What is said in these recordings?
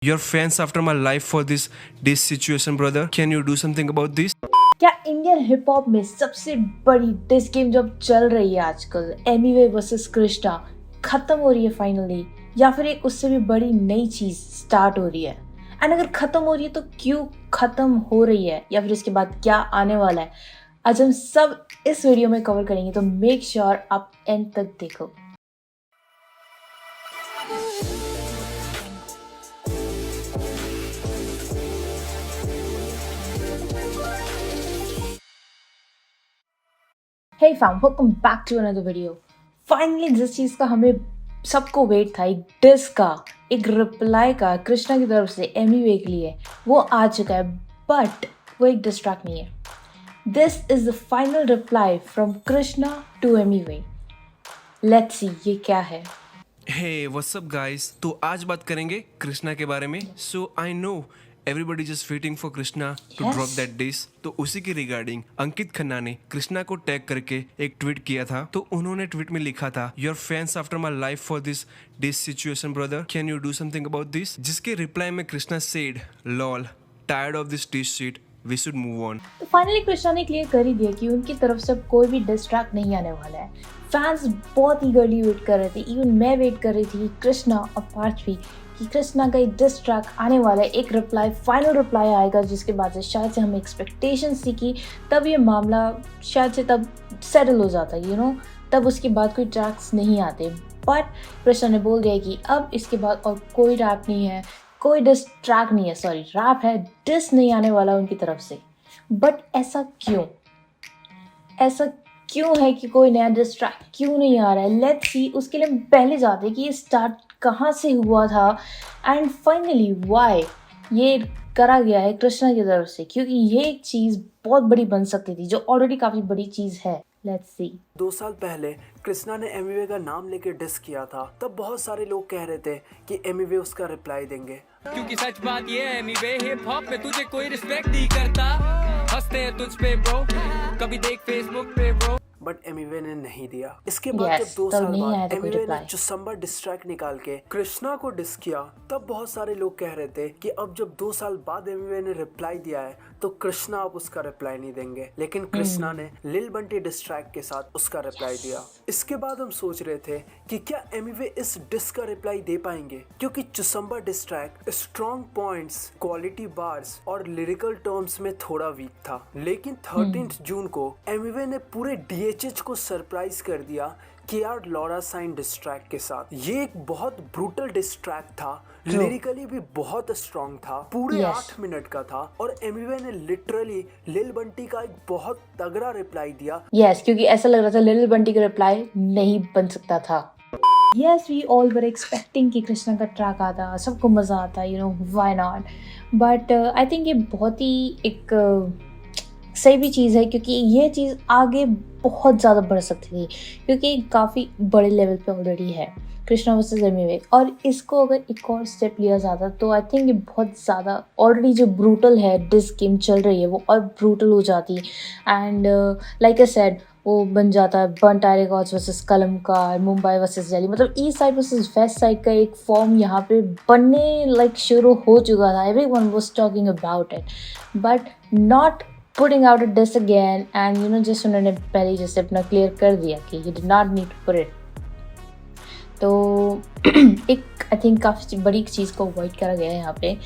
Your fans after my life for this situation, brother. Can you do something about this? क्या Indian hip hop में सबसे बड़ी dish game जब चल रही है आजकल, एमिवे वर्सेस कृष्णा खत्म हो रही है फाइनली, या फिर एक उससे भी बड़ी नई चीज स्टार्ट हो रही है? एंड अगर खत्म हो रही है तो क्यों खत्म हो रही है, या फिर इसके बाद क्या आने वाला है, आज हम सब इस वीडियो में कवर करेंगे, तो मेक श्योर आप एंड तक देखो। Hey fam, welcome back to another video. Finally जिस चीज़ का हमें सबको वेट था, एक डिस का, एक रिप्लाई का कृष्णा की तरफ से एमिवे के लिए, वो आ चुका है, बट वो एक डिस्ट्रैक्ट नहीं है। This is the final reply from Krishna to Emiway. Let's see ये क्या है। Hey, what's up guys? तो आज बात करेंगे कृष्णा के बारे में। So I know everybody just waiting for Krishna to Yes. drop that diss। तो उसी के रिगार्डिंग अंकित खन्ना ने कृष्णा को टैग करके एक ट्वीट किया था। तो उन्होंने ट्वीट में लिखा था, your fans after my life for this situation brother, can you do something about this? जिसके रिप्लाई में Krishna said, lol, tired of this diss shit, we should move on. तो फाइनली कृष्णा ने क्लियर कर ही दिया कि उनकी तरफ से अब कोई भी डिस्ट्रैक्ट नहीं आने वाला है। फैंस बहुत ईगरली वेट कर रहे थे, इवन मैं वेट कर रही थी कि कृष्णा और पार्थ भी, कि कृष्णा का एक डिस्ट्रैक्ट आने वाला है, एक रिप्लाई, फाइनल रिप्लाई आएगा, जिसके बाद से शायद से हमें एक्सपेक्टेशंस थी कि तब ये मामला शायद से तब सेटल हो जाता, तब उसके बाद कोई ट्रैक्स नहीं आते। बट कृष्णा ने बोल दिया कि अब इसके बाद और कोई रैप नहीं है, कोई डिस ट्रैक नहीं है, सॉरी रैप है, डिस नहीं आने वाला उनकी तरफ से। बट ऐसा क्यों है कि कोई नया डिस ट्रैक क्यों नहीं आ रहा है? Let's see. उसके लिए हम पहले जाते हैं कि ये स्टार्ट कहाँ से हुआ था एंड फाइनली व्हाई ये करा गया है कृष्णा की तरफ से, क्योंकि ये एक चीज़ बहुत बड़ी बन सकती थी, जो ऑलरेडी काफ़ी बड़ी चीज़ है। Let's see. 2 साल पहले कृष्णा ने एमिवे का नाम लेके डिस किया था। तब बहुत सारे लोग कह रहे थे कि एमिवे उसका रिप्लाई देंगे, क्योंकि सच बात ये है एमिवे हिप हॉप में तुझे कोई रिस्पेक्ट नहीं करता, हंसते हैं तुझ पे ब्रो, कभी देख फेसबुक पे ब्रो। बट एमिवे ने नहीं दिया। इसके बाद Yes, जब 2 तब साल नहीं आया बाद था कोई एमिवे ने reply। चुसंबर डिस्ट्रैक्ट निकाल के कृष्णा को डिस किया, तब बहुत सारे लोग कह रहे थे कि अब जब 2 साल बाद एमिवे ने रिप्लाई दिया है तो कृष्णा अब उसका रिप्लाई नहीं देंगे। लेकिन कृष्णा ने लिल बंटी डिस्ट्रैक्ट के साथ उसका रिप्लाई दिया। इसके बाद हम सोच रहे थे कि क्या एमिवे इस डिस का रिप्लाई दे पाएंगे, क्योंकि चुसंबर distract strong points, quality bars और लिरिकल टर्म्स में थोड़ा वीक था। लेकिन 13 जून को एमिवे ने पूरे DHH को सरप्राइज कर दिया KR लॉरा साइन डिस्ट्रैक्ट के साथ। ये एक बहुत ब्रूटल डिस्ट्रैक्ट था, लिरिकली भी बहुत स्ट्रॉन्ग था, पूरे 8 मिनट का था, और एमिवे ने लिटरली लिल बंटी का एक बहुत तगड़ा रिप्लाई दिया। यस, क्योंकि ऐसा लग रहा था लिटिल बंटी का रिप्लाई नहीं बन सकता था। Yes, we all were expecting कि कृष्णा का ट्रैक आता, सबको मज़ा आता, why not. But I think ये बहुत ही एक सही भी चीज़ है, क्योंकि ये चीज़ आगे बहुत ज़्यादा बढ़ सकती थी, क्योंकि काफ़ी बड़े लेवल पे ऑलरेडी है कृष्णा वर्सेस एमिवे, और इसको अगर एक और स्टेप लिया जाता तो आई थिंक ये बहुत ज़्यादा ऑलरेडी जो ब्रूटल है डिस गेम चल रही है वो और ब्रूटल हो जाती। एंड लाइक आई सेड, वो बन जाता है Burnt Tyre Records versus Kalamkaar, Mumbai versus Delhi, मतलब east side versus west side का एक फॉर्म यहाँ पे बनने शुरू हो चुका था। Everyone was talking about it, but not putting out a diss again, and just उन्होंने पहले जैसे अपना क्लियर कर दिया कि he did not need to put it। तो एक आई थिंक काफ़ी बड़ी चीज़ को अवॉइड करा गया है यहाँ पे।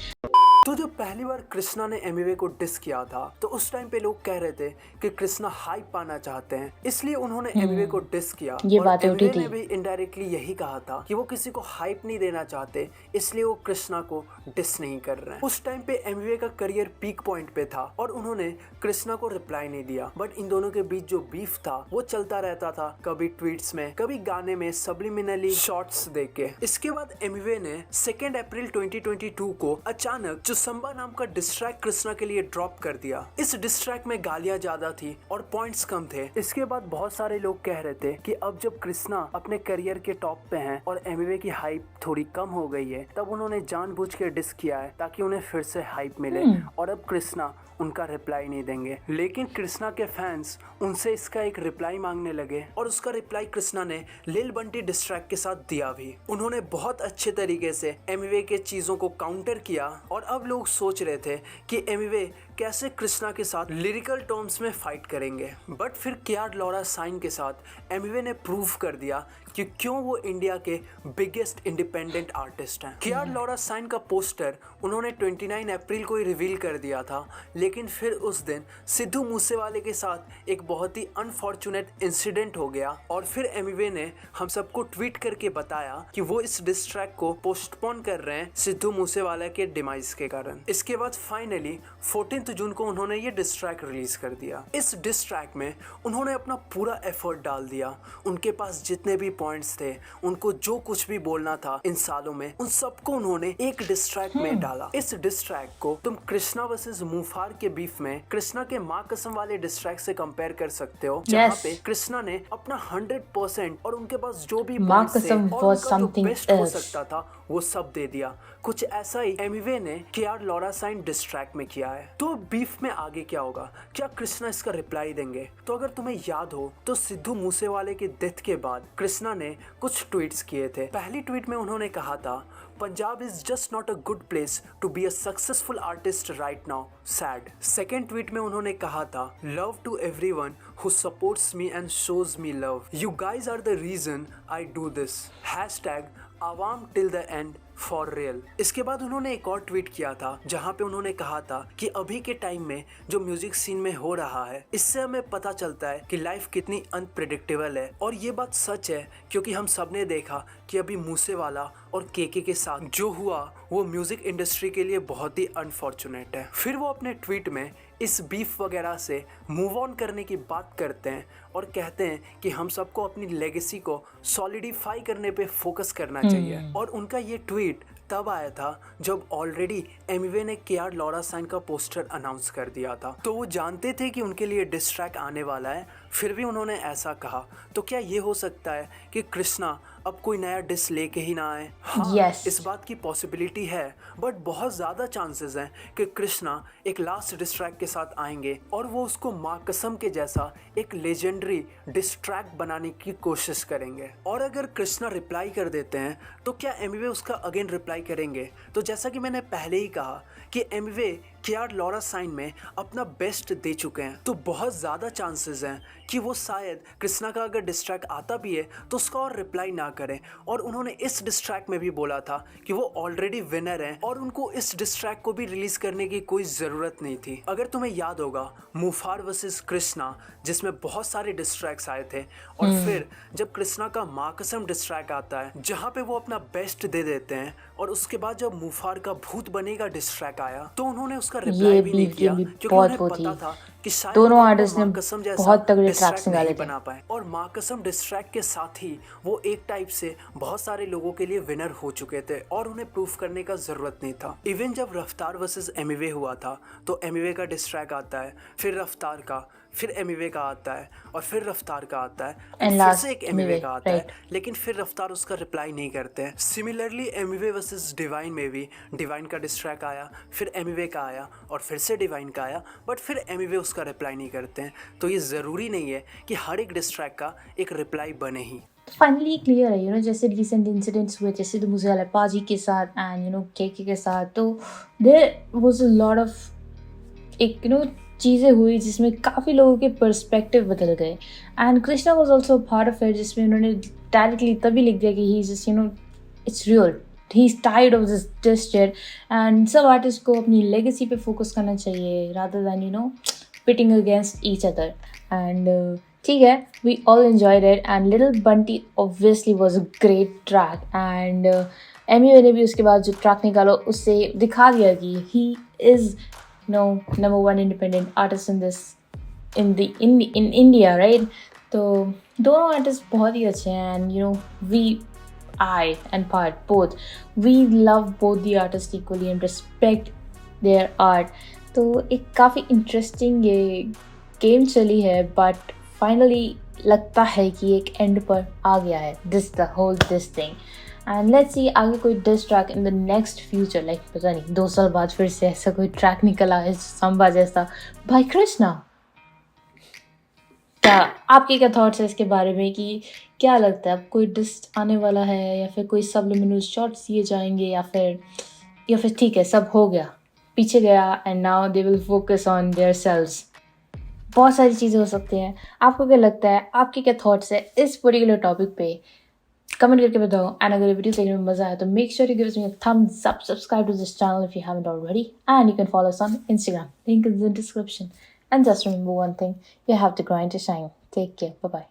तो जब पहली बार कृष्णा ने एमिवे को डिस किया था तो उस टाइम पे लोग कह रहे थे कि कृष्णा हाइप पाना चाहते हैं, इसलिए उन्होंने एमिवे को डिस किया। ये और बातें उठी एमिवे ने थी। भी इनडायरेक्टली यही कहा था कि वो किसी को हाइप नहीं देना चाहते, इसलिए वो कृष्णा को डिस नहीं कर रहे हैं। उस टाइम पे एमिवे का करियर पीक पॉइंट पे था और उन्होंने कृष्णा को रिप्लाई नहीं दिया। बट इन दोनों के बीच जो बीफ था वो चलता रहता था, कभी ट्वीट्स में, कभी गाने में सब्लिमिनली शॉर्ट्स देके। इसके बाद एमिवे ने 2 अप्रैल 2022 को अचानक सुसंबा नाम का डिस ट्रैक कृष्णा के लिए ड्रॉप कर दिया। इस डिस ट्रैक में गालियां ज्यादा थी और पॉइंट्स कम थे। इसके बाद बहुत सारे लोग कह रहे थे कि अब जब कृष्णा अपने करियर के टॉप पे हैं और एमिवे की हाइप थोड़ी कम हो गई है, तब उन्होंने जानबूझ के डिस किया है ताकि उन्हें फिर से हाइप मिले और अब कृष्णा उनका रिप्लाई नहीं देंगे। लेकिन कृष्णा के फैंस उनसे इसका एक रिप्लाई मांगने लगे और उसका रिप्लाई कृष्णा ने लिल बंटी डिस ट्रैक के साथ दिया भी। उन्होंने बहुत अच्छे तरीके से एमिवे के चीजों को काउंटर किया और अब लोग सोच रहे थे कि एमिवे कैसे कृष्णा के साथ लिरिकल टर्म्स में फाइट करेंगे। बट फिर कियार लौरा साइन के साथ एमिवे ने प्रूव कर दिया कि क्यों वो इंडिया के बिगेस्ट इंडिपेंडेंट आर्टिस्ट हैं। कियार लौरा साइन का पोस्टर उन्होंने 29 अप्रैल को ही रिवील कर दिया था, लेकिन फिर उस दिन सिद्धू मूसेवाले के साथ एक बहुत ही अनफॉर्चुनेट इंसिडेंट हो गया और फिर एमिवे ने हम सबको ट्वीट करके बताया कि वो इस डिस ट्रैक को पोस्टपोन कर रहे हैं सिद्धू मूसेवाला के डिमाइस के कारण। इसके बाद फाइनली 14 जून को उन्होंने ये डिस ट्रैक रिलीज कर दिया। इस डिस ट्रैक में उन्होंने अपना पूरा एफर्ट डाल दिया। उनके पास जितने भी पॉइंट्स थे, उनको जो कुछ भी बोलना था इन सालों में, उन सबको उन्होंने एक डिस ट्रैक में डाला। इस डिस ट्रैक को तुम कृष्णा वर्सेस मुफार के बीफ में कृष्णा के माँ कसम वाले डिस ट्रैक से कंपेयर कर सकते हो, जहाँ पे कृष्णा ने अपना 100% और उनके पास जो भी points थे और उनका जो बेस्ट हो सकता था वो सब दे दिया। कुछ ऐसा ही एमिवे ने कियार लौरा साइन डिस ट्रैक में किया है। तो बीफ में आगे क्या होगा? क्या कृष्णा इसका रिप्लाई देंगे? तो अगर तुम्हें याद हो तो सिद्धू मूसेवाले की डेथ के बाद कृष्णा ने कुछ ट्वीट्स किए थे। पहली ट्वीट में उन्होंने कहा था, Punjab is just not a good place to be a successful artist right now, sad. Second tweet में उन्होंने कहा था, love to everyone who supports me and shows me love, you guys are the reason I do this, hashtag Awam till the end for real. इसके बाद उन्होंने एक और tweet किया था जहां पे उन्होंने कहा था कि अभी के टाइम में जो म्यूजिक सीन में हो रहा है, इससे हमें पता चलता है कि लाइफ कितनी अनप्रेडिक्टेबल है। और ये बात सच है क्योंकि हम सबने देखा कि अभी मूसेवाला और केके के साथ जो हुआ वो म्यूजिक इंडस्ट्री के लिए बहुत ही अनफॉर्चुनेट है। फिर वो अपने ट्वीट में इस बीफ वगैरह से मूव ऑन करने की बात करते हैं और कहते हैं कि हम सबको अपनी लेगेसी को सॉलिडिफाई करने पे फोकस करना चाहिए। और उनका ये ट्वीट तब आया था जब ऑलरेडी एमिवे ने कियार लौरा साइन का पोस्टर अनाउंस कर दिया था। तो वो जानते थे कि उनके लिए डिस ट्रैक आने वाला है, फिर भी उन्होंने ऐसा कहा। तो क्या ये हो सकता है कि कृष्णा अब कोई नया डिस लेके ही ना आए? हाँ, Yes. इस बात की पॉसिबिलिटी है, बट बहुत ज़्यादा चांसेस हैं कि कृष्णा एक लास्ट डिस ट्रैक के साथ आएंगे और वो उसको माँ कसम के जैसा एक लेजेंडरी डिस ट्रैक बनाने की कोशिश करेंगे। और अगर कृष्णा रिप्लाई कर देते हैं तो क्या एमिवे उसका अगेन रिप्लाई करेंगे? तो जैसा कि मैंने पहले ही कहा कि एमिवे कियार लौरा साइन में अपना बेस्ट दे चुके हैं, तो बहुत ज़्यादा चांसेस हैं कि वो शायद कृष्णा का अगर डिस ट्रैक आता भी है तो उसका और रिप्लाई ना करें। और उन्होंने इस डिस ट्रैक में भी बोला था कि वो ऑलरेडी विनर हैं और उनको इस डिस ट्रैक को भी रिलीज करने की कोई ज़रूरत नहीं थी। अगर तुम्हें याद होगा मुफार वर्सेस कृष्णा जिसमें बहुत सारे डिस ट्रैक्स आए थे, और फिर जब कृष्णा का माँ कसम डिस ट्रैक आता है जहाँ पे वो अपना बेस्ट दे देते हैं, और उसके बाद जब मुफार का भूत बनेगा डिस ट्रैक आया तो उन्होंने उसका रिप्लाई भी नहीं किया क्योंकि उन्हें पता था कि शायद दोनों वो आर्टिस्ट ने माँ कसम जैसा बहुत तगड़े डिस ट्रैक्स ट्रैक निकाले नहीं थे। बना पाए। और माँ कसम डिस ट्रैक के साथ ही वो एक टाइप से बहुत सारे लोगों के लिए विनर हो चुके थे और उन्हें प्रूफ करने का जरूरत नहीं था। इवन जब रफ्तार वर्सेस एमिवे हुआ था तो एमिवे का डिस ट्रैक आता है, फिर रफ्तार का, फिर एमिवे का आता है, और फिर रफ्तार का आता है, और And फिर last से एक एमिवे का आता है, right. लेकिन फिर रफ्तार उसका रिप्लाई नहीं करते हैं। सिमिलरली एमिवे वर्सेस डिवाइन में भी डिवाइन का डिस ट्रैक आया, फिर एमिवे का आया, और फिर से डिवाइन का आया, बट फिर एमिवे उसका रिप्लाई नहीं करते हैं। तो ये ज़रूरी नहीं है कि हर एक डिस ट्रैक का एक रिप्लाई बने ही। फाइनली क्लियर है, जैसे रिसेंट इंसिडेंट्स हुए जैसे तो मुझे पाजी के साथ एंड केके के साथ, तो there was a lot of एक चीज़ें हुई जिसमें काफ़ी लोगों के पर्सपेक्टिव बदल गए। And Krishna was also part of it, जिसमें उन्होंने डायरेक्टली तभी लिख दिया कि he just it's real, he is tired of this gesture. And सब आर्टिस्ट को अपनी लेगेसी पे फोकस करना चाहिए rather than pitting against each other. And ठीक है, we all enjoyed it and Little Bunty obviously was a great track. And Emiway ने भी उसके बाद जो ट्रैक निकाला उससे दिखा दिया कि he is number one independent artist in India, right? तो दोनों आर्टिस्ट बहुत ही अच्छे हैं and I and Part both, we love both the artists equally and respect their art. तो एक काफ़ी इंटरेस्टिंग ये गेम चली है, बट फाइनली लगता है कि एक एंड पर आ गया है this thing. And let's see आगे कोई diss track in the next future, like पता नहीं 2 साल बाद फिर से ऐसा कोई ट्रैक निकला है संभा जैसा बाय कृष्णा। क्या आपके क्या थॉट्स है इसके बारे में, कि क्या लगता है अब कोई डिस आने वाला है, या फिर कोई सबलिमिनल शॉट्स दिए जाएंगे, या फिर ठीक है सब हो गया पीछे गया and now they will focus on their selves. बहुत सारी चीज़ें हो सकती हैं। आपको क्या लगता है, आपके क्या थॉट्स है इस पर्टिकुलर टॉपिक पे, कमेंट करके बताओ। एंड अगर वीडियो देखने में मजा आया तो make sure you give me a thumbs up, subscribe to this channel if you haven't already, and you can follow us on Instagram, link is in the description. And just remember one thing, you have to grind to shine. Take care, bye bye.